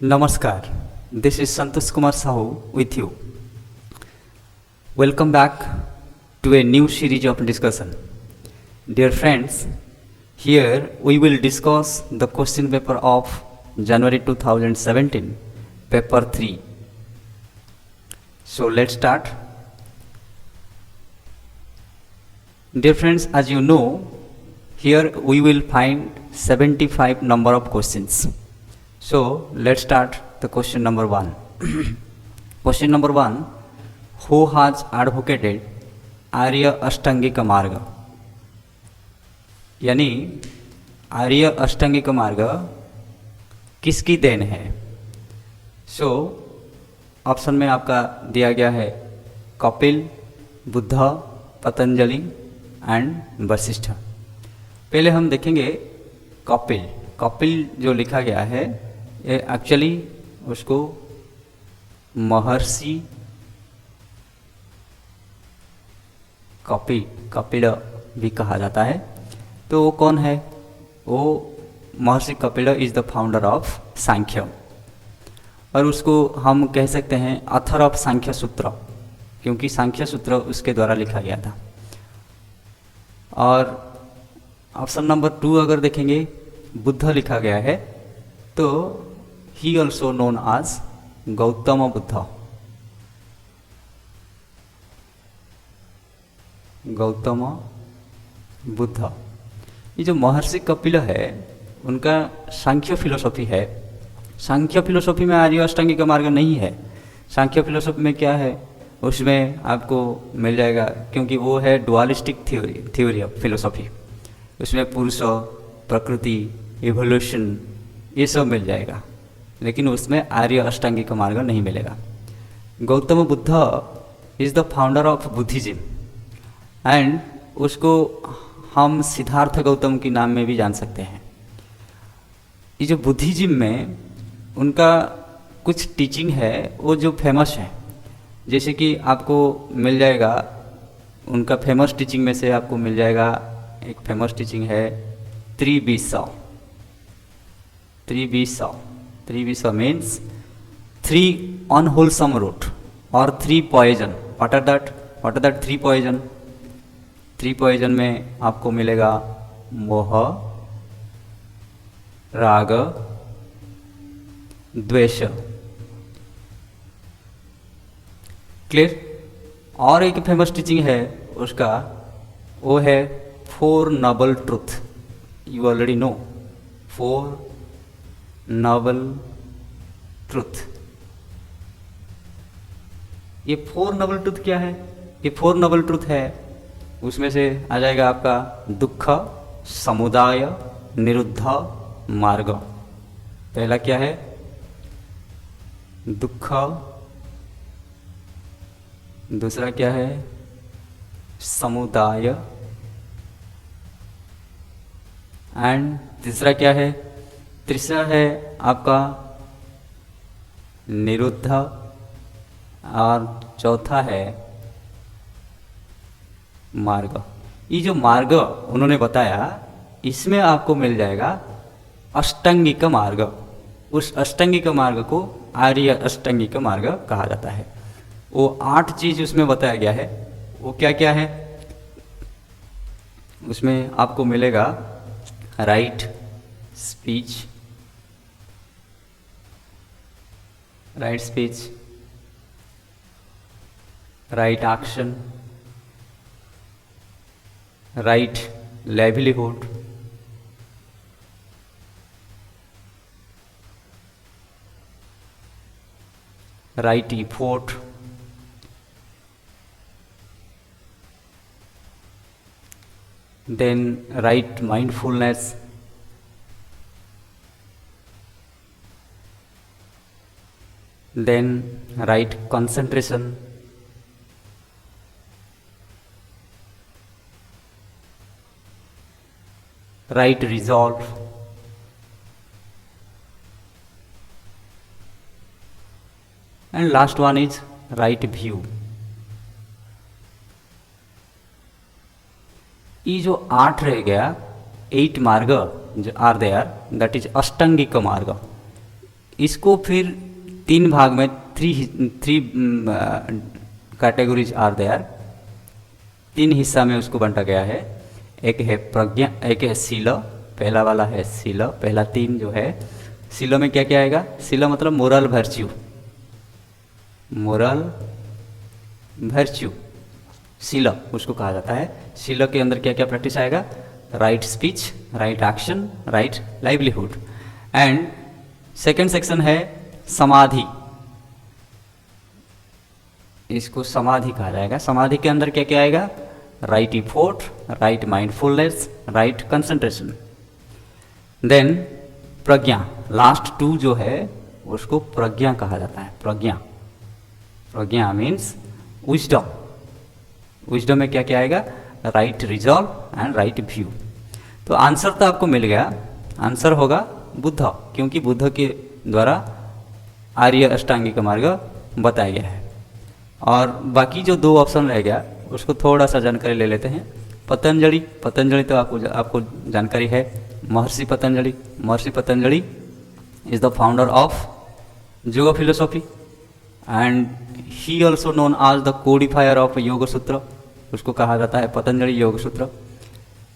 Namaskar, this is Santosh Kumar Sahu with you. Welcome back to a new series of discussion. Dear friends, here we will discuss the question paper of January 2017, paper 3. So let's start. Dear friends, as you know, here we will find 75 number of questions. So let's start the question number 1. Question number 1, who has advocated आर्य अष्टांगिक मार्ग? यानी आर्य अष्टांगिक मार्ग किसकी then है? So option में आपका दिया गया है कपिल, बुद्ध, पतंजलि एंड वशिष्ठ। पहले हम देखेंगे कपिल। कपिल जो लिखा गया है ये एक्चुअली उसको महर्षि कपिल भी कहा जाता है। तो वो कौन है? वो Maharshi Kapil is the founder of Sankhya, और उसको हम कह सकते हैं ऑथर ऑफ सांख्य सूत्र, क्योंकि सांख्य सूत्र उसके द्वारा लिखा गया था। और ऑप्शन नंबर 2 अगर देखेंगे बुद्ध लिखा गया है, तो ही ऑल्सो नोन आज गौतम बुद्ध। गौतम बुद्ध। ये जो महर्षि कपिल है उनका सांख्य फिलोसॉफी है। सांख्य फिलोसॉफी में आर्य अष्टांगिक मार्ग नहीं है। सांख्य फिलोसॉफी में क्या है उसमें आपको मिल जाएगा, क्योंकि वो है डुअलिस्टिक थ्योरी ऑफ फिलोसॉफी। उसमें पुरुष, प्रकृति, इवोल्यूशन ये सब मिल जाएगा, लेकिन उसमें आर्य अष्टांगिक मार्ग नहीं मिलेगा। Gautam Buddha is the founder of Buddhism and उसको हम सिद्धार्थ गौतम के नाम में भी जान सकते हैं। ये जो बुद्धिज्म में उनका कुछ टीचिंग है वो जो फेमस है, जैसे कि आपको मिल जाएगा उनका फेमस टीचिंग में से आपको मिल जाएगा एक फेमस टीचिंग है त्रिविशा। त्रिविशा मीन्स 3 अनहोलसम रूट और 3 poison. What are that 3 poison? 3 poison में आपको मिलेगा मोह, राग, द्वेष। क्लियर? और एक फेमस टीचिंग है उसका, वो है 4 noble truth. You already know 4 noble truth. ये 4 नोबल ट्रूथ क्या है? ये 4 नोबल ट्रूथ है, उसमें से आ जाएगा आपका दुख, समुदाय, निरुद्ध, मार्ग। पहला क्या है? दुख। दूसरा क्या है? समुदाय। एंड तीसरा क्या है? तीसरा है आपका निरुद्ध, और चौथा है मार्ग। ये जो मार्ग उन्होंने बताया इसमें आपको मिल जाएगा अष्टांगिक मार्ग। उस अष्टांगिक मार्ग को आर्य अष्टांगिक मार्ग कहा जाता है। वो 8 चीज उसमें बताया गया है। वो क्या क्या है? उसमें आपको मिलेगा right speech, right action, right livelihood, right effort, then right mindfulness, then right concentration, right resolve, and last one is right view। ये जो 8 रह गया, 8 मार्ग जो आर देयर, दैट इज अष्टांगिक मार्ग। इसको फिर तीन भाग में three three categories are there, तीन हिस्सा में उसको बांटा गया है। एक है प्रज्ञा, एक है शील, पहला वाला है शील, पहला तीन जो है शील में क्या क्या आएगा, शील मतलब मोरल वर्च्यू, मोरल वर्च्यू शील उसको कहा जाता है। शील के अंदर क्या क्या प्रैक्टिस आएगा, right speech, right action, right livelihood. And second section है समाधि, इसको समाधि कहा जाएगा। समाधि के अंदर क्या क्या आएगा, right effort, right mindfulness, right concentration. Then प्रज्ञा, लास्ट टू जो है उसको प्रज्ञा कहा जाता है। प्रज्ञा, प्रज्ञा मीन्स विजडम, विजडम में क्या क्या आएगा, right resolve and right view. तो आंसर तो आपको मिल गया, आंसर होगा बुद्ध, क्योंकि बुद्ध के द्वारा आर्य अष्टांगिक मार्ग बताया गया है। और बाकी जो दो ऑप्शन रह गया उसको थोड़ा सा जानकारी ले लेते हैं। पतंजलि, पतंजलि तो आपको जानकारी है, Maharshi Patanjali. Maharshi Patanjali is the founder of yoga philosophy and he also known as the codifier of Yoga Sutra, उसको कहा जाता है पतंजलि योग सूत्र।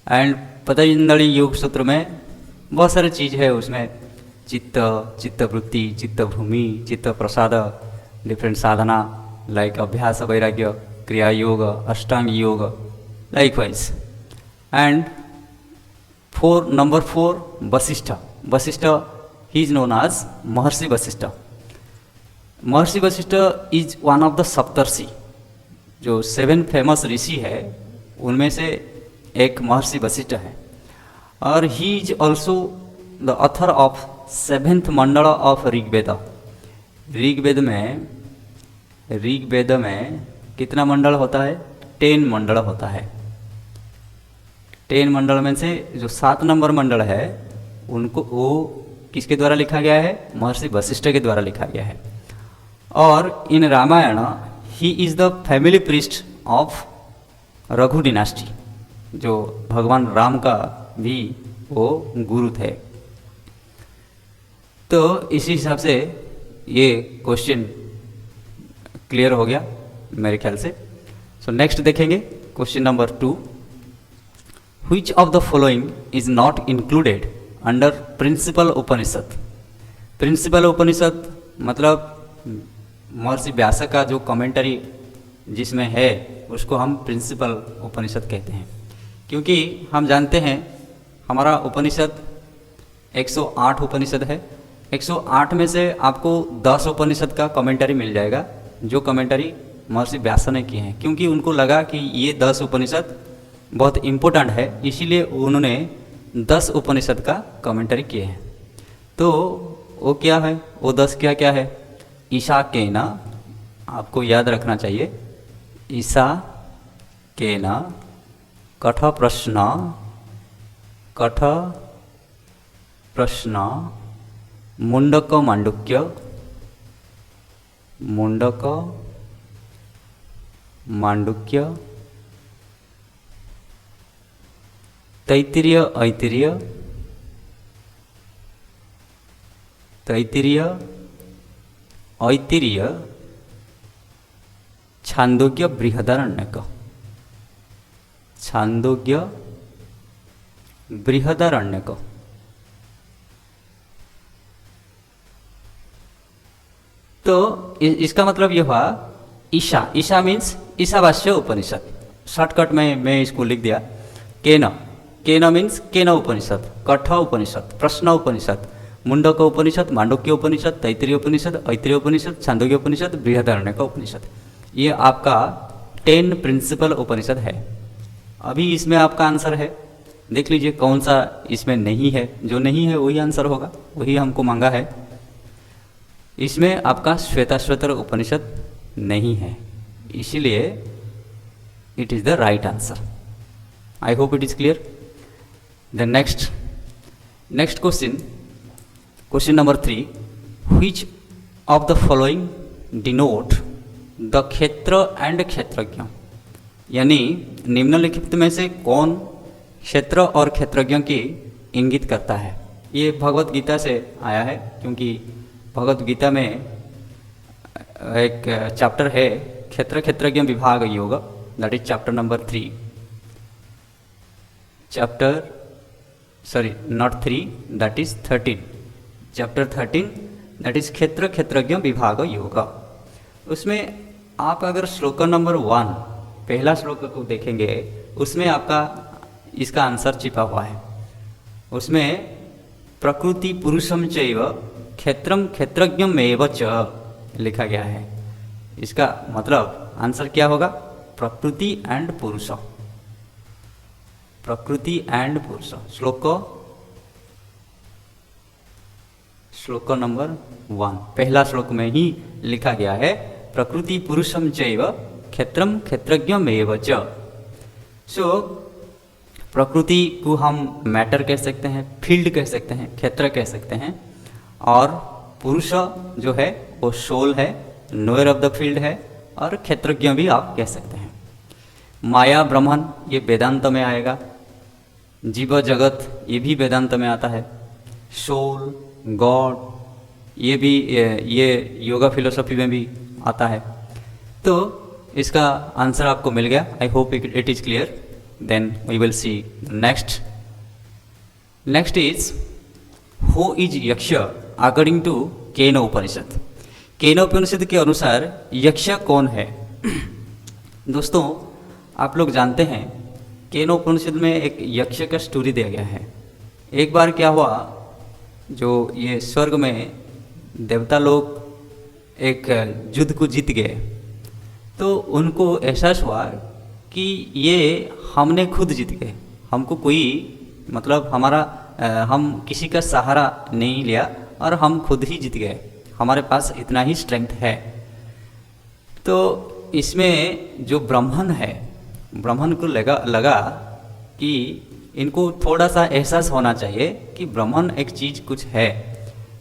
एंड पतंजलि योग सूत्र में बहुत सारी चीज़ है, उसमें चित्त, चित्तवृत्ति, चित्तभूमि, चित्त प्रसाद, डिफरेंट साधना लाइक अभ्यास वैराग्य, क्रिया Yoga, Ashtanga Yoga likewise. And number 4 Vashishtha, Vashishtha he is known as Maharshi Vashishtha. Maharshi Vashishtha is one of the Saptarishi, जो 7 फेमस ऋषि है उनमें से एक महर्षि वशिष्ठ है। और he is also the author of 7th मंडल ऑफ ऋग्वेद। ऋग्वेद में कितना मंडल होता है, 10 मंडल होता है। 10 मंडल में से जो 7 नंबर मंडल है उनको वो किसके द्वारा लिखा गया है, महर्षि वशिष्ठ के द्वारा लिखा गया है। और in Ramayana he is the family priest of Raghu dynasty, जो भगवान राम का भी वो गुरु थे। तो इसी हिसाब से ये क्वेश्चन क्लियर हो गया मेरे ख्याल से। सो नेक्स्ट देखेंगे question number 2, which of the following is not included under principal Upanishad. Principal Upanishad मतलब महर्षि व्यास का जो कमेंटरी जिसमें है उसको हम प्रिंसिपल उपनिषद कहते हैं, क्योंकि हम जानते हैं हमारा उपनिषद 108 उपनिषद है। 108 में से आपको 10 उपनिषद का कमेंटरी मिल जाएगा, जो कमेंटरी महर्षि व्यास ने किए हैं, क्योंकि उनको लगा कि ये 10 उपनिषद बहुत इम्पोर्टेंट है, इसीलिए उन्होंने 10 उपनिषद का कमेंटरी किए हैं। तो वो क्या है, वो 10 क्या क्या है, ईशा केना, आपको याद रखना चाहिए, ईशा केना, कठ प्रश्न, कठ प्रश्न, मुंडक मांडुक्य, मुंडक मांडुक्य, तैत्तिरीय ऐत्तिरीय, तैत्तिरीय ऐत्तिरीय, छांदोग्य बृहदारण्यक, छांदोग्य बृहदारण्यक। तो इसका मतलब यह हुआ ईशा, ईशा मीन्स ईशावास्य उपनिषद, शॉर्टकट में मैं इसको लिख दिया। केन, केन मीन्स केन उपनिषद, कठ उपनिषद, प्रश्न उपनिषद, मुंडक उपनिषद, मांडुक्य उपनिषद, तैत्तिरीय उपनिषद, ऐत्तिरीय उपनिषद, छांदोग्य उपनिषद, बृहदारण्यक उपनिषद। ये आपका 10 प्रिंसिपल उपनिषद है। अभी इसमें आपका आंसर है, देख लीजिए कौन सा इसमें नहीं है, जो नहीं है वही आंसर होगा, वही हमको मांगा है। इसमें आपका श्वेताश्वतर उपनिषद नहीं है, इसीलिए it is the right answer. I hope it is clear. The next question number 3, which of the following denote the क्षेत्र एंड क्षेत्रज्ञ। यानी निम्नलिखित में से कौन क्षेत्र और क्षेत्रज्ञ की इंगित करता है। ये भगवत गीता से आया है, क्योंकि भगवत गीता में एक चैप्टर है क्षेत्र क्षेत्रज्ञ विभाग योग, that is chapter number 3, not 3, that is 13, chapter 13, that is क्षेत्र क्षेत्रज्ञ विभाग योग। उसमें आप अगर श्लोक नंबर 1 पहला श्लोक को देखेंगे, उसमें आपका इसका आंसर छिपा हुआ है। उसमें प्रकृति पुरुषम चैव क्षेत्रम क्षेत्रज्ञम एव च लिखा गया है। इसका मतलब आंसर क्या होगा? प्रकृति एंड पुरुष, प्रकृति एंड पुरुष। श्लोक नंबर 1 पहला श्लोक में ही लिखा गया है प्रकृति पुरुषम चैव क्षेत्रम क्षेत्रज्ञम एव च। सो प्रकृति को हम मैटर कह सकते हैं, फील्ड कह सकते हैं, क्षेत्र कह सकते हैं, और पुरुष जो है वो सोल है, नोयर ऑफ द फील्ड है, और क्षेत्रज्ञ भी आप कह सकते हैं। माया ब्रह्मन ये वेदांत में आएगा, जीव जगत ये भी वेदांत में आता है, सोल गॉड ये भी ये योगा फिलोसफी में भी आता है। तो इसका आंसर आपको मिल गया। I hope it is clear. Then we will see next. Next is who is Yaksha according to Kena Upanishad. Kena Upanishad के अनुसार यक्ष कौन है? दोस्तों आप लोग जानते हैं केन उपनिषद में एक यक्ष का स्टोरी दिया गया है। एक बार क्या हुआ, जो ये स्वर्ग में देवता लोग एक युद्ध को जीत गए, तो उनको एहसास हुआ कि ये हमने खुद जीत गए, हमको कोई मतलब हम किसी का सहारा नहीं लिया और हम खुद ही जीत गए, हमारे पास इतना ही स्ट्रेंथ है। तो इसमें जो ब्राह्मण है, ब्राह्मण को लगा कि इनको थोड़ा सा एहसास होना चाहिए कि ब्राह्मण एक चीज़ कुछ है।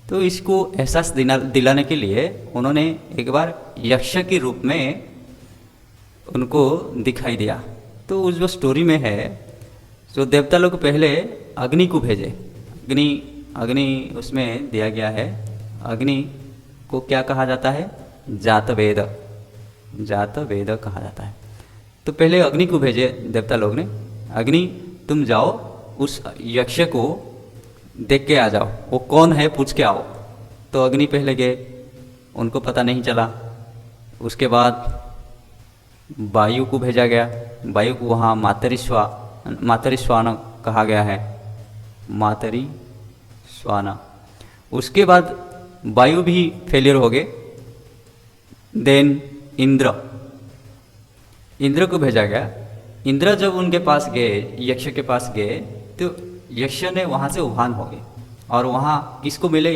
तो इसको एहसास दिलाने के लिए उन्होंने एक बार यक्ष के रूप में उनको दिखाई दिया। तो उस जो स्टोरी में है, जो देवता लोग पहले अग्नि को भेजे, अग्नि उसमें दिया गया है। अग्नि को क्या कहा जाता है? जात वेद कहा जाता है। तो पहले अग्नि को भेजे देवता लोग ने, अग्नि तुम जाओ उस यक्ष को देख के आ जाओ, वो कौन है पूछ के आओ। तो अग्नि पहले गए, उनको पता नहीं चला। उसके बाद वायु को भेजा गया, वायु को वहाँ मातरिश्वान कहा गया है, मातरिश्वान। उसके बाद वायु भी फेलियर हो गए। देन इंद्र को भेजा गया। इंद्र जब उनके पास गए, यक्ष के पास गए, तो यक्ष ने वहाँ से उभान हो गए। और वहाँ किसको मिले?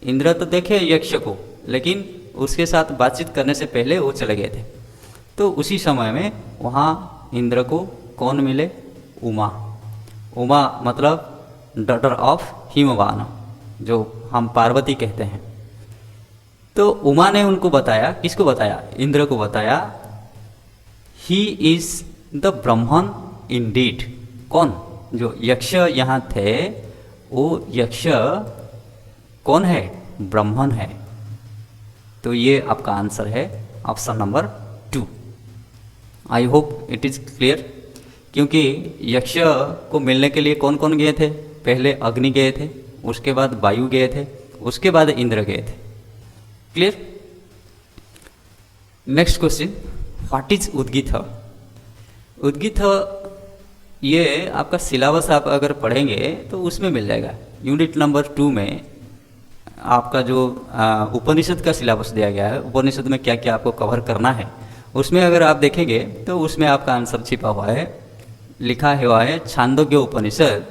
इंद्र तो देखे यक्ष को, लेकिन उसके साथ बातचीत करने से पहले वो चले गए थे। तो उसी समय में वहाँ इंद्र को कौन मिले? उमा मतलब डॉटर ऑफ हिमवान, जो हम पार्वती कहते हैं। तो उमा ने उनको बताया, किसको बताया? इंद्र को बताया, ही इज द ब्रह्मन इंडीड। कौन? जो यक्ष यहाँ थे, वो यक्ष कौन है? ब्रह्मन है। तो ये आपका आंसर है, option number 2। I hope it is clear. क्योंकि यक्ष को मिलने के लिए कौन कौन गए थे? पहले अग्नि गए थे, उसके बाद वायु गए थे, उसके बाद इंद्र गए थे। Clear? Next question, what is उद्गीत? उद्गीत ये आपका सिलेबस आप अगर पढ़ेंगे तो उसमें मिल जाएगा। यूनिट नंबर 2 में आपका जो उपनिषद का सिलेबस दिया गया है, उपनिषद में क्या क्या आपको कवर करना है, उसमें अगर आप देखेंगे तो उसमें आपका आंसर छिपा हुआ है, लिखा हुआ है छांदोग्य उपनिषद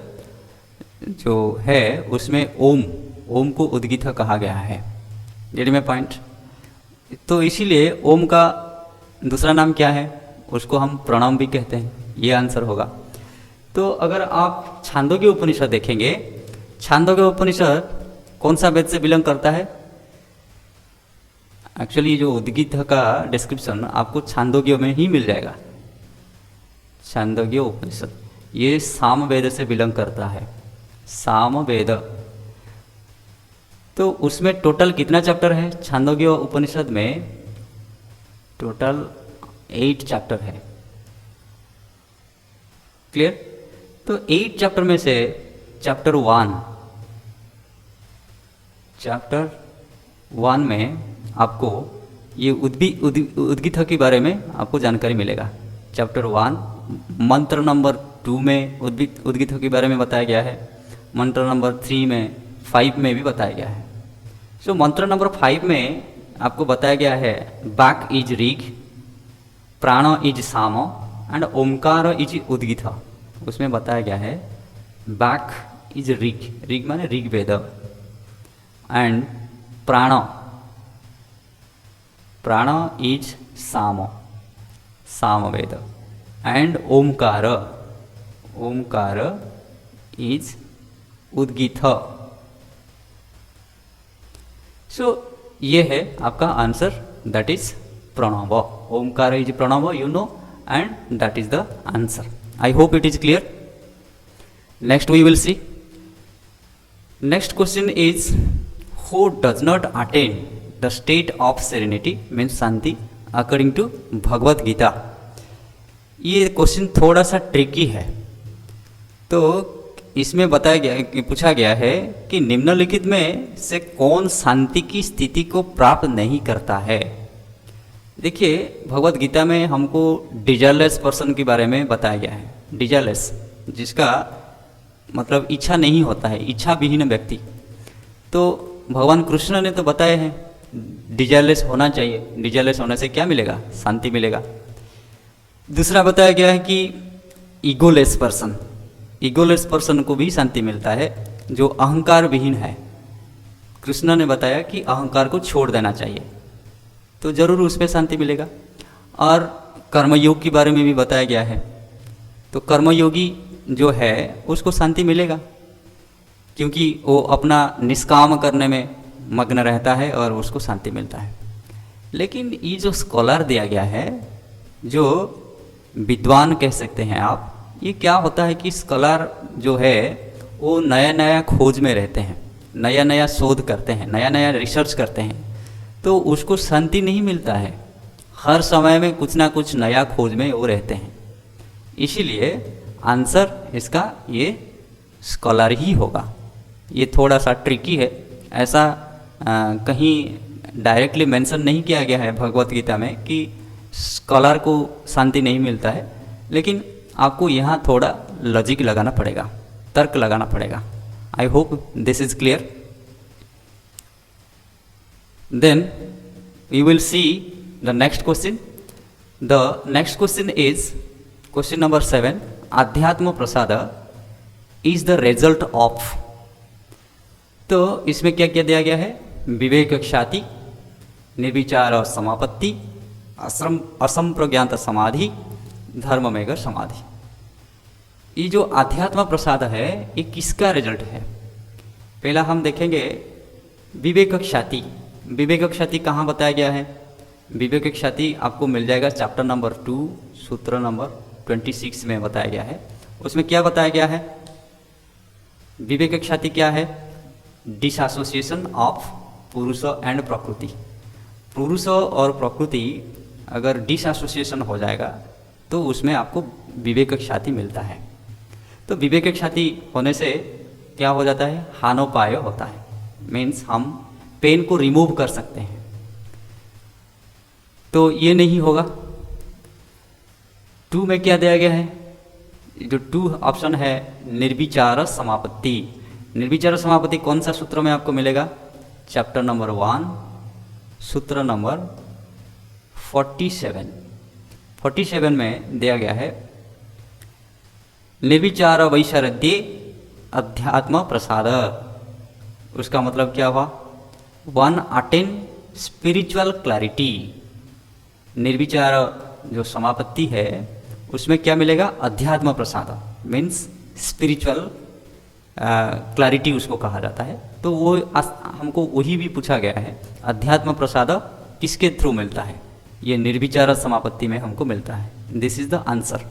जो है उसमें ओम को उद्गीत कहा गया है। गेट में पॉइंट? तो इसीलिए ओम का दूसरा नाम क्या है? उसको हम प्रणव भी कहते हैं। ये आंसर होगा। तो अगर आप छांदोग्य उपनिषद देखेंगे, छांदोग्य उपनिषद कौन सा वेद से बिलोंग करता है? एक्चुअली जो उद्गीत का डिस्क्रिप्शन आपको छांदोग्य में ही मिल जाएगा। छांदोग्य उपनिषद ये साम वेद से बिलोंग करता है। साम वेद तो उसमें टोटल कितना चैप्टर है छांदोग्य उपनिषद में? टोटल 8 चैप्टर है। क्लियर? तो 8 चैप्टर में से चैप्टर 1 में आपको ये उद्गीत के बारे में आपको जानकारी मिलेगा। चैप्टर 1 मंत्र नंबर 2 में उद्गीत के बारे में बताया गया है। मंत्र नंबर 3 में 5 में भी बताया गया है। सो मंत्र नंबर 5 में आपको बताया गया है बाक इज ऋग, प्राण इज साम एंड ओमकार इज उद्गीत। उसमें बताया गया है बाक इज ऋग, ऋग माने ऋग्वेद, एंड प्राण इज सामवेद, एंड ओमकार इज उद्गीत। सो ये है आपका आंसर, दैट इज प्रणव। ओमकार इज प्रणव, you know, and that is the answer. I hope it is clear. Next we will see. Next question is who does not attain the state of serenity means शांति according to Bhagavad Gita. ये question थोड़ा सा tricky है। तो इसमें बताया गया, पूछा गया है कि निम्नलिखित में से कौन शांति की स्थिति को प्राप्त नहीं करता है। देखिए भगवद गीता में हमको डिजायरलेस पर्सन के बारे में बताया गया है। डिजायरलेस जिसका मतलब इच्छा नहीं होता है, इच्छा विहीन व्यक्ति। तो भगवान कृष्ण ने तो बताए हैं डिजायरलेस होना चाहिए। डिजायरलेस होने से क्या मिलेगा? शांति मिलेगा। दूसरा बताया गया है कि ईगोलेस पर्सन को भी शांति मिलता है, जो अहंकार विहीन है। कृष्ण ने बताया कि अहंकार को छोड़ देना चाहिए, तो जरूर उसमें शांति मिलेगा। और कर्मयोग के बारे में भी बताया गया है। तो कर्मयोगी जो है उसको शांति मिलेगा, क्योंकि वो अपना निष्काम करने में मग्न रहता है और उसको शांति मिलता है। लेकिन ये जो स्कॉलर दिया गया है, जो विद्वान कह सकते हैं आप, ये क्या होता है कि स्कॉलर जो है वो नया नया खोज में रहते हैं, नया नया शोध करते हैं, नया नया रिसर्च करते हैं, तो उसको शांति नहीं मिलता है। हर समय में कुछ ना कुछ नया खोज में वो रहते हैं। इसीलिए आंसर इसका ये स्कॉलर ही होगा। ये थोड़ा सा ट्रिकी है, ऐसा कहीं डायरेक्टली मेंशन नहीं किया गया है भगवत गीता में कि स्कॉलर को शांति नहीं मिलता है, लेकिन आपको यहाँ थोड़ा लॉजिक लगाना पड़ेगा, तर्क लगाना पड़ेगा। I hope this is clear. Then we will see the next question. The next question is question number 7। आध्यात्म प्रसाद इज द रिजल्ट ऑफ। तो इसमें क्या क्या दिया गया है? विवेक ख्याति, निर्विचार समापत्ति, असंप्रज्ञात समाधि, धर्ममेघ समाधि। ये जो आध्यात्म प्रसाद है ये किसका रिजल्ट है? पहला हम देखेंगे विवेक ख्याति। विवेक ख्याति कहाँ बताया गया है? विवेक ख्याति आपको मिल जाएगा चैप्टर नंबर 2 सूत्र नंबर 26 में बताया गया है। उसमें क्या बताया गया है? विवेक ख्याति क्या है? डिसएसोसिएशन ऑफ पुरुष एंड प्रकृति। पुरुष और प्रकृति अगर डिसएसोसिएशन हो जाएगा तो उसमें आपको विवेक ख्याति मिलता है। तो विवेक ख्याति होने से क्या हो जाता है? हानोपाय होता है, मीन्स हम पेन को रिमूव कर सकते हैं। तो ये नहीं होगा। 2 में क्या दिया गया है? जो 2 ऑप्शन है निर्विचार समापत्ति। निर्विचार समापत्ति कौन सा सूत्र में आपको मिलेगा? चैप्टर नंबर 1 सूत्र नंबर 47 में दिया गया है निर्विचार वैशारद्य अध्यात्म प्रसाद। उसका मतलब क्या हुआ? 1 अटेन स्पिरिचुअल क्लैरिटी। निर्विचार जो समापत्ति है उसमें क्या मिलेगा? अध्यात्म प्रसाद, मीन्स स्पिरिचुअल क्लैरिटी उसको कहा जाता है। तो वो हमको वही भी पूछा गया है, अध्यात्म प्रसाद किसके थ्रू मिलता है? ये निर्विचार समापत्ति में हमको मिलता है। This is the answer.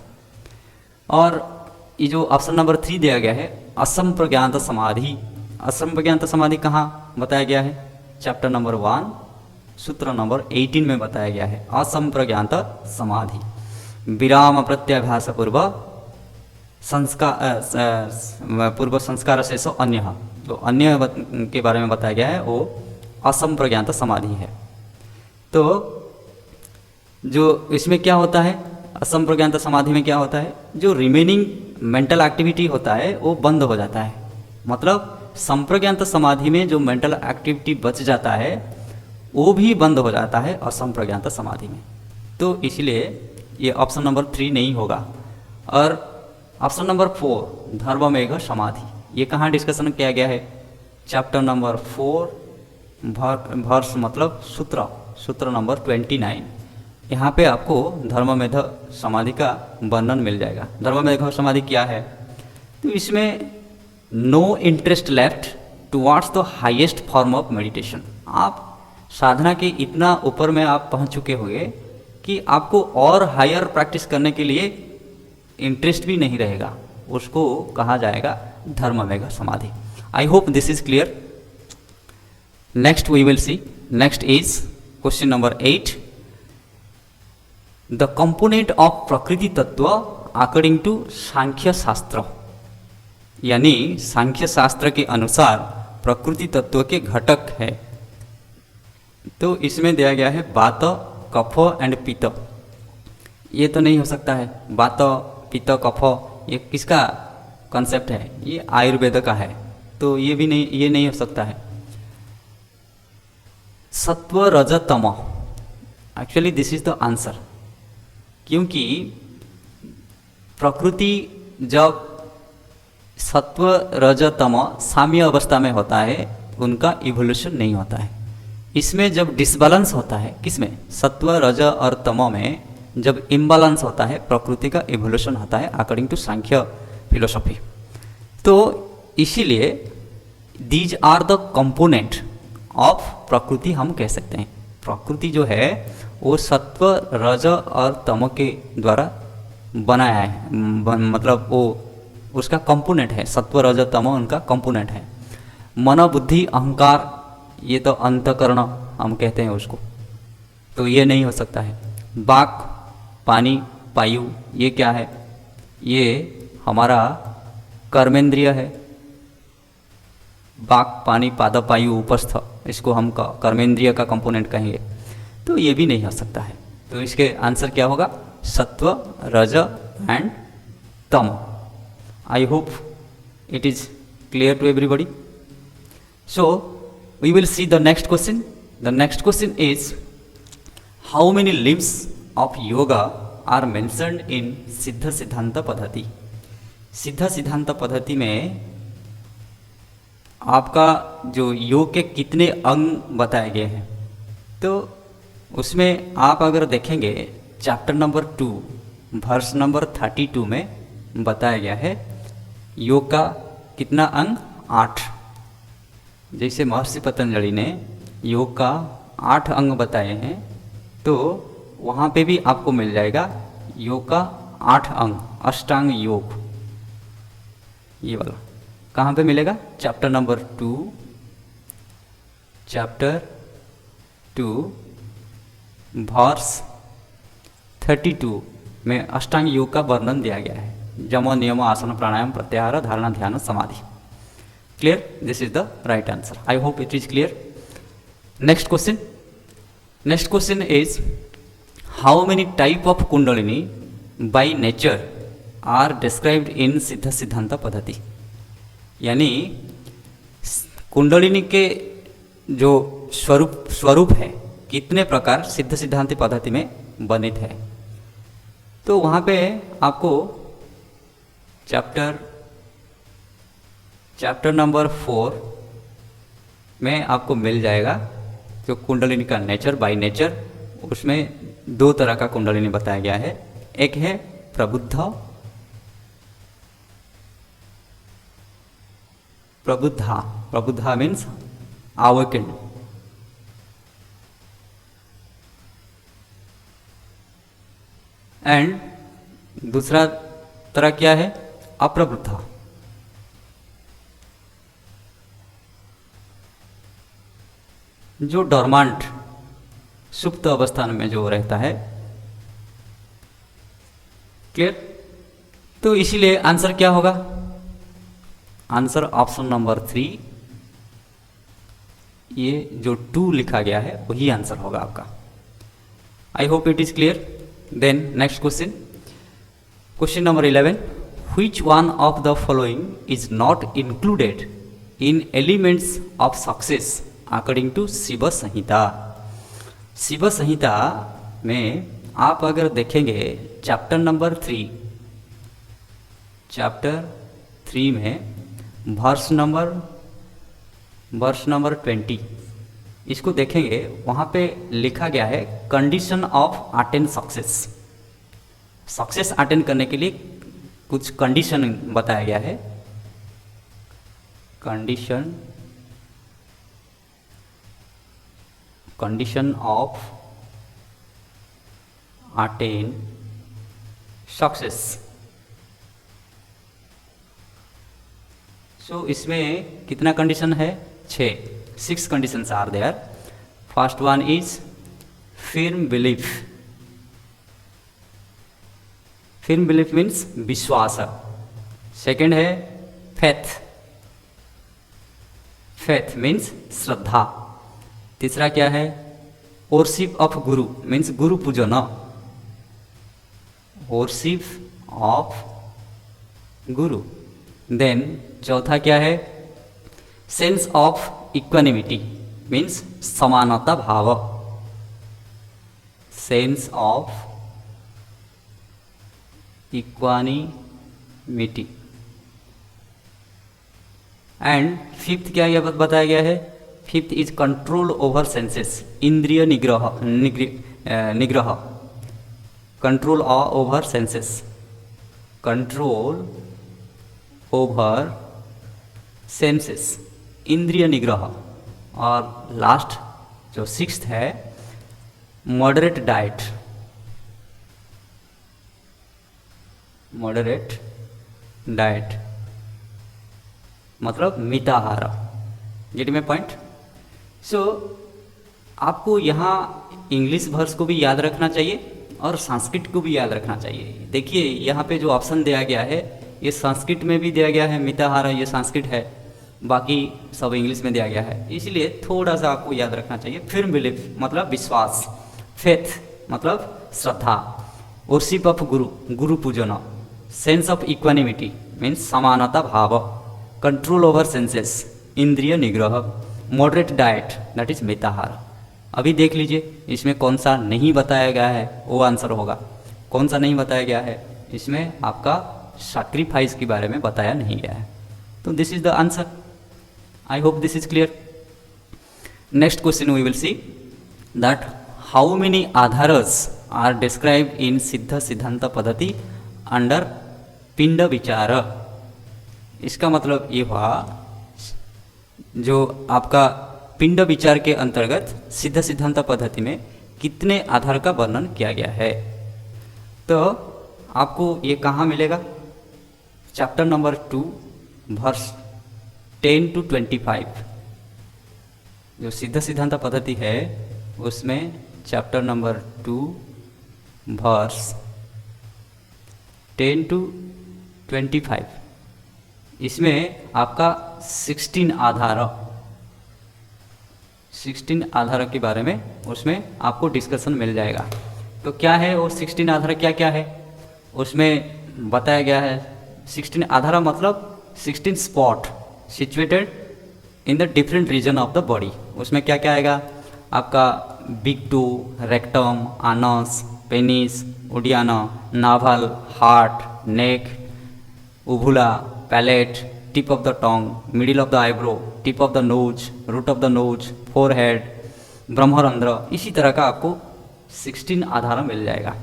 और ये जो ऑप्शन नंबर 3 दिया गया है असंप्रज्ञात समाधि। असंप्रज्ञात समाधि कहाँ? बताया गया है? चैप्टर नंबर 1 सूत्र नंबर 18 में बताया गया है असंप्रज्ञात समाधि विराम प्रत्याभास पूर्व पूर्व संस्कार शेष अन्य, तो अन्य के बारे में बताया गया है वो असंप्रज्ञात समाधि है। तो जो इसमें क्या होता है, असंप्रज्ञात समाधि में क्या होता है, जो रिमेनिंग मेंटल एक्टिविटी होता है वो बंद हो जाता है। मतलब संप्रज्ञात समाधि में जो मेंटल एक्टिविटी बच जाता है वो भी बंद हो जाता है असंप्रज्ञात समाधि में। तो इसलिए ये ऑप्शन नंबर 3 नहीं होगा। और ऑप्शन नंबर 4 धर्ममेघ समाधि, ये कहाँ डिस्कशन किया गया है? चैप्टर नंबर 4 वर्ष मतलब सूत्र नंबर 29, यहाँ पे आपको धर्ममेघ समाधि का वर्णन मिल जाएगा। धर्ममेघ समाधि क्या है? तो इसमें no interest left towards the highest form of meditation. आप साधना के इतना ऊपर में आप पहुंच चुके होंगे कि आपको और हायर प्रैक्टिस करने के लिए इंटरेस्ट भी नहीं रहेगा, उसको कहा जाएगा धर्ममेघ समाधि। I hope this is clear. Next we will see, next is question number 8, the component of प्रकृति तत्व अकॉर्डिंग टू सांख्य शास्त्र, यानी सांख्य शास्त्र के अनुसार प्रकृति तत्व के घटक है। तो इसमें दिया गया है वात, कफ एंड पित्त। ये तो नहीं हो सकता है, वात पित्त कफ ये किसका कॉन्सेप्ट है? ये आयुर्वेद का है, तो ये भी नहीं, ये नहीं हो सकता है। सत्व रज तम, actually this is the answer, क्योंकि प्रकृति जब सत्व रज तम साम्य अवस्था में होता है उनका इवोल्यूशन नहीं होता है। इसमें जब डिसबैलेंस होता है, किसमें? सत्व रज और तमो में जब इम्बैलेंस होता है प्रकृति का इवोल्यूशन होता है अकॉर्डिंग टू सांख्य फिलोसफी। तो इसीलिए these are the component of प्रकृति हम कह सकते हैं। प्रकृति जो है वो सत्व रज और तमो के द्वारा बनाया है, मतलब वो उसका कंपोनेंट है। सत्व रज तमो उनका कंपोनेंट है। मन बुद्धि अहंकार ये तो अंतकरण हम कहते हैं उसको, तो ये नहीं हो सकता है। वाक पानी वायु ये क्या है? ये हमारा कर्मेंद्रिय है। वाक पानी पादप वायु उपस्थ, इसको हम कर्मेंद्रिय का कंपोनेंट कहेंगे, तो ये भी नहीं हो सकता है। तो इसके आंसर क्या होगा? सत्व रज एंड तम। I hope it is clear to everybody. So we will see the next question. The next question is, how many limbs of yoga are mentioned in सिद्ध सिद्धांत पद्धति? सिद्ध सिद्धांत पद्धति में आपका जो योग के कितने अंग बताए गए हैं, तो उसमें आप अगर देखेंगे चैप्टर नंबर 2 वर्स नंबर 32 में बताया गया है योग का कितना अंग? 8। जैसे महर्षि पतंजलि ने योग का 8 अंग बताए हैं, तो वहाँ पे भी आपको मिल जाएगा योग का 8 अंग, अष्टांग योग। ये वाला कहाँ पे मिलेगा? चैप्टर नंबर 2 वर्स 32 में अष्टांग योग का वर्णन दिया गया है। जमो नियम आसन प्राणायाम प्रत्याहार धारणा ध्यान समाधि। Clear? This is the right answer. I hope it is clear. Next question. Next question is, how many type of kundalini by nature are described in सिद्ध सिद्धांत पद्धति? यानी कुंडलिनी के जो स्वरूप है कितने प्रकार सिद्ध सिद्धांत पद्धति में वर्णित है? तो वहाँ पे आपको चैप्टर नंबर 4 में आपको मिल जाएगा जो कुंडलिनी का नेचर बाय नेचर। उसमें 2 तरह का कुंडलिनी बताया गया है। एक है प्रबुद्धा मीन्स awakened, एंड दूसरा तरह क्या है? अप्रबुद्धा। जो डॉर्मेंट सुप्त अवस्था में जो रहता है। क्लियर? तो इसीलिए आंसर क्या होगा? आंसर ऑप्शन नंबर 3, ये जो 2 लिखा गया है वही आंसर होगा आपका। I hope it is clear. Then next question, question number 11, which one of the following is not included in elements of success according to Shiva Samhita. Shiva Samhita में आप अगर देखेंगे चैप्टर नंबर 3 में वर्ष नंबर 20 इसको देखेंगे, वहाँ पे लिखा गया है condition of attain success. Success attain करने के लिए कुछ कंडीशन बताया गया है। Condition of attain success. So इसमें कितना कंडीशन है? 6 conditions are there. First one is firm belief. Firm belief means vishwas. Second है फेथ मीन्स श्रद्धा। तीसरा क्या है? वर्शिप ऑफ गुरु मीन्स गुरु पूजन। Worship of Guru. देन चौथा क्या है? सेंस ऑफ इक्वानिमिटी मीन्स समानता भाव। Sense of equanimity. And fifth क्या यह बताया गया है? Fifth is control over senses, इंद्रिय निग्रह। Control over senses, control over senses, इंद्रिय निग्रह। और लास्ट जो 6th है मॉडरेट डाइट। मॉडरेट डाइट मतलब मिताहार। गेट में पॉइंट? सो आपको यहाँ इंग्लिश वर्स को भी याद रखना चाहिए और संस्कृत को भी याद रखना चाहिए। देखिए यहाँ पे जो ऑप्शन दिया गया है ये संस्कृत में भी दिया गया है, मिताहार ये संस्कृत है, बाकी सब इंग्लिश में दिया गया है, इसलिए थोड़ा सा आपको याद रखना चाहिए। फर्म बिलीफ मतलब विश्वास, फेथ मतलब श्रद्धा, वर्शिप ऑफ गुरु गुरु पूजन, सेंस ऑफ इक्वानिमिटी मीन्स समानता भाव, कंट्रोल ओवर सेंसेस इंद्रिय निग्रह, मॉडरेट डाइट दैट इज मिताहार। अभी देख लीजिए इसमें कौन सा नहीं बताया गया है वो आंसर होगा। कौन सा नहीं बताया गया है? इसमें आपका सैक्रिफाइस के बारे में बताया नहीं गया है। तो this is the answer. I hope this is clear. Next question we will see that how many adharas are described in Siddha Siddhanta पद्धति अंडर पिंड विचार। इसका मतलब ये हुआ जो आपका पिंड विचार के अंतर्गत सिद्ध सिद्धांत पद्धति में कितने आधार का वर्णन किया गया है। तो आपको ये कहाँ मिलेगा? चैप्टर नंबर 2 वर्स 10 to 25 जो सिद्ध सिद्धांत पद्धति है उसमें चैप्टर नंबर 2 वर्स 10 to 25 इसमें आपका 16 आधार के बारे में उसमें आपको डिस्कशन मिल जाएगा। तो क्या है वो 16 आधार, क्या क्या है उसमें बताया गया है। 16 आधार मतलब 16 spot situated in the different region of the body. उसमें क्या क्या आएगा? आपका big toe, rectum, anus, penis, Uddiyana, navel, heart, neck, uvula, palate, tip of the tongue, middle of the eyebrow, tip of the nose, root of the nose, forehead, Brahmarandhra. इसी तरह का आपको 16 आधार मिल जाएगा।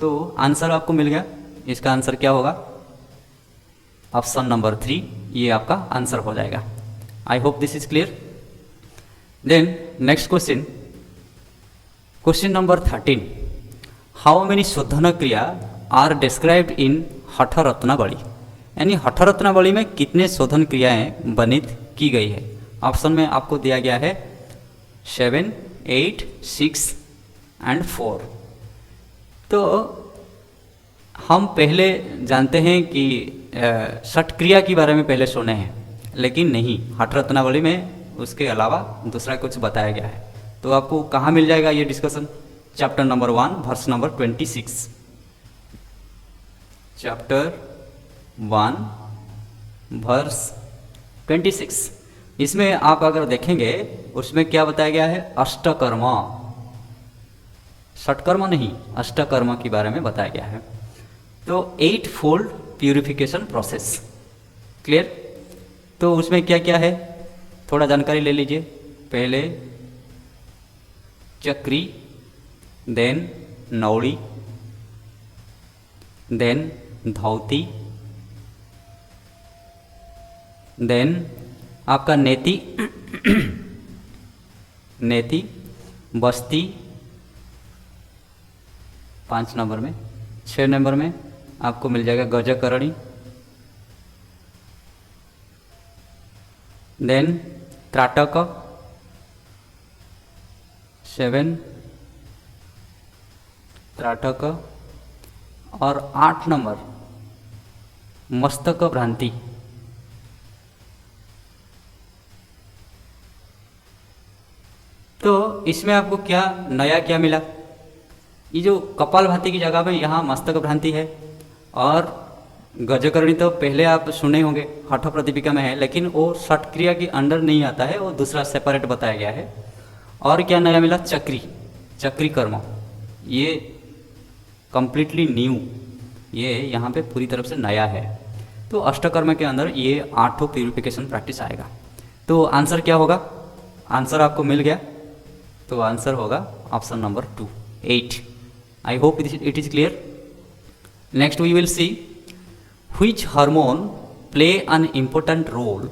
तो आंसर आपको मिल गया। इसका आंसर क्या होगा? ऑप्शन नंबर 3 ये आपका आंसर हो जाएगा। I hope this is clear. Then next question, question number 13, how many शोधन क्रिया आर डिस्क्राइब्ड इन हठ रत्नावली। यानी हठ रत्नावली में कितने शोधन क्रियाएं वर्णित की गई है। ऑप्शन में आपको दिया गया है 7, 8, 6 एंड 4। तो हम पहले जानते हैं कि षटक्रिया के बारे में पहले सुने हैं, लेकिन नहीं, हठ रत्नावली में उसके अलावा दूसरा कुछ बताया गया है। तो आपको कहाँ मिल जाएगा ये discussion? Chapter number 1 verse number 26। Chapter 1 verse 26, इसमें आप अगर देखेंगे उसमें क्या बताया गया है? अष्टकर्मा, षटकर्मा नहीं, अष्टकर्मा के बारे में बताया गया है। तो 8 फोल्ड प्यूरिफिकेशन प्रोसेस, क्लियर? तो उसमें क्या क्या है थोड़ा जानकारी ले लीजिए। पहले चक्री, देन नौड़ी, देन धौती, देन आपका नेति नेति, बस्ती 5 नंबर में। 6 नंबर में आपको मिल जाएगा गजकरणी, देन त्राटक 7 त्राटक, और 8 नंबर मस्तक भ्रांति। तो इसमें आपको क्या नया क्या मिला? ये जो कपालभाति की जगह में यहाँ मस्तक भ्रांति है, और गजकरणी तो पहले आप सुने होंगे, हठ प्रतिपिका में है, लेकिन वो षटक्रिया के अंडर नहीं आता है, वो दूसरा सेपरेट बताया गया है। और क्या नया मिला? चक्री, चक्री कर्म, ये कंप्लीटली न्यू, ये यहाँ पे पूरी तरफ से नया है। तो अष्टकर्म के अंदर ये 8 प्यूरिफिकेशन प्रैक्टिस आएगा। तो आंसर क्या होगा? आंसर आपको मिल गया, तो आंसर होगा option number 2, 8। I hope it is clear. Next we will see which hormone play an important role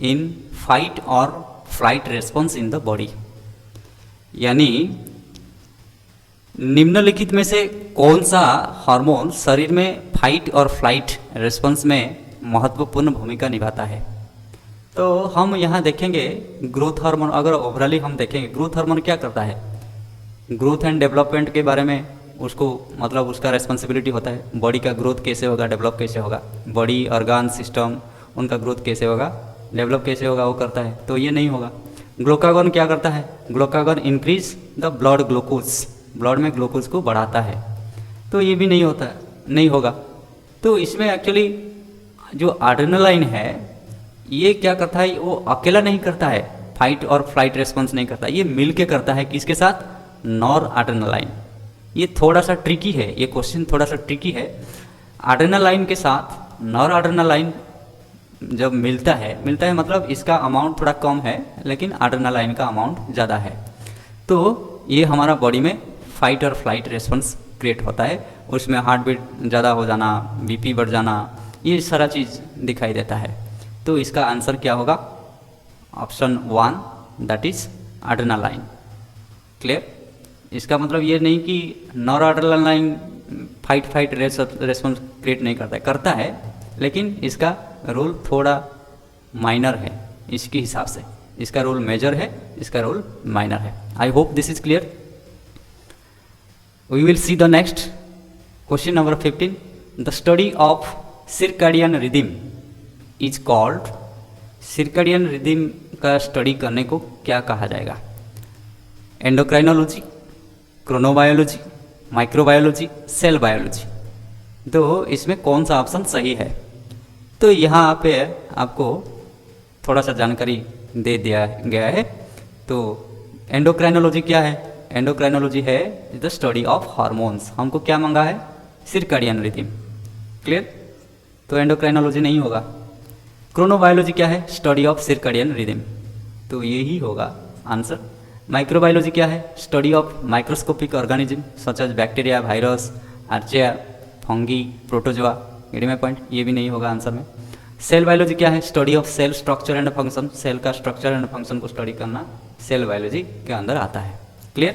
in fight or flight response in the body। यानी निम्नलिखित में से कौन सा हार्मोन शरीर में फाइट और फ्लाइट रेस्पॉन्स में महत्वपूर्ण भूमिका निभाता है? तो हम यहाँ देखेंगे ग्रोथ हार्मोन। अगर ओवरऑली हम देखेंगे ग्रोथ हार्मोन क्या करता है, ग्रोथ एंड डेवलपमेंट के बारे में उसको मतलब उसका रेस्पॉन्सिबिलिटी होता है। बॉडी का ग्रोथ कैसे होगा, डेवलप कैसे होगा, बॉडी ऑर्गन सिस्टम उनका ग्रोथ कैसे होगा, डेवलप कैसे होगा, वो करता है। तो ये नहीं होगा। ग्लूकागॉन क्या करता है? Glucagon increase the blood glucose, blood में ग्लूकोज को बढ़ाता है। तो ये भी नहीं होता, नहीं होगा। तो इसमें एक्चुअली जो एड्रेनालाइन है ये क्या करता है? वो अकेला नहीं करता है, फाइट और फ्लाइट रेस्पॉन्स नहीं करता, ये मिल के करता है। किसके साथ? Nor adrenaline. ये थोड़ा सा ट्रिकी है, ये क्वेश्चन थोड़ा सा ट्रिकी है। एड्रेनालाइन के साथ नॉर एड्रेनालाइन जब मिलता है मतलब इसका अमाउंट थोड़ा कम है, लेकिन एड्रेनालाइन का अमाउंट ज़्यादा है। तो ये हमारा बॉडी में फाइट और फ्लाइट रेस्पॉन्स क्रिएट होता है। उसमें हार्ट बीट ज़्यादा हो जाना, बीपी बढ़ जाना, ये सारा चीज़ दिखाई देता है। तो इसका आंसर क्या होगा? Option 1, that is adrenaline. Clear? इसका मतलब ये नहीं कि nor adrenaline fight response create नहीं करता है, लेकिन इसका रोल थोड़ा माइनर है इसके हिसाब से। इसका रोल मेजर है, इसका रोल माइनर है। I hope this is clear. We will see the next question number 15। The study of circadian rhythm is called. Circadian rhythm का स्टडी करने को क्या कहा जाएगा? Endocrinology, chronobiology, microbiology, cell biology. तो इसमें कौन सा ऑप्शन सही है? तो यहाँ पे आपको थोड़ा सा जानकारी दे दिया गया है। तो एंडोक्राइनोलॉजी क्या है? एंडोक्राइनोलॉजी है द स्टडी ऑफ हार्मोन्स। हमको क्या मांगा है? Circadian rhythm. क्लियर? तो एंडोक्राइनोलॉजी नहीं होगा। क्रोनोबायोलॉजी क्या है? Study of circadian rhythm. तो यही होगा आंसर। माइक्रोबायोलॉजी क्या है? Study of microscopic organism such as bacteria, virus, archaea, fungi, protozoa. Add my point, ये भी नहीं होगा आंसर में। सेल बायोलॉजी क्या है? Study of cell structure and function. Cell का स्ट्रक्चर एंड फंक्शन को स्टडी करना सेल बायोलॉजी के अंदर आता है। क्लियर?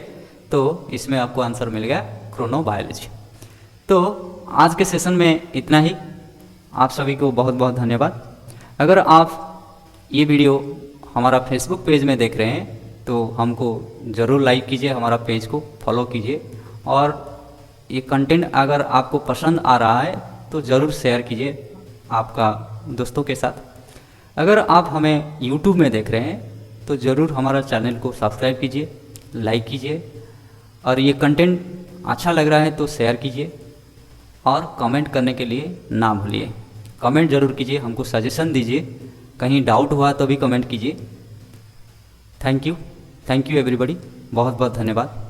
तो इसमें आपको आंसर मिल गया क्रोनोबायोलॉजी। तो आज के सेशन में इतना ही। आप सभी को बहुत बहुत धन्यवाद। अगर आप ये वीडियो हमारा फेसबुक पेज में देख रहे हैं तो तो हमको ज़रूर लाइक कीजिए, हमारा पेज को फॉलो कीजिए, और ये कंटेंट अगर आपको पसंद आ रहा है तो ज़रूर शेयर कीजिए आपका दोस्तों के साथ। अगर आप हमें YouTube में देख रहे हैं तो ज़रूर हमारा चैनल को सब्सक्राइब कीजिए, लाइक कीजिए, और ये कंटेंट अच्छा लग रहा है तो शेयर कीजिए, और कमेंट करने के लिए ना भूलिए। कमेंट ज़रूर कीजिए, हमको सजेशन दीजिए, कहीं डाउट हुआ तो भी कमेंट कीजिए। थैंक यू एवरीबॉडी, बहुत बहुत धन्यवाद।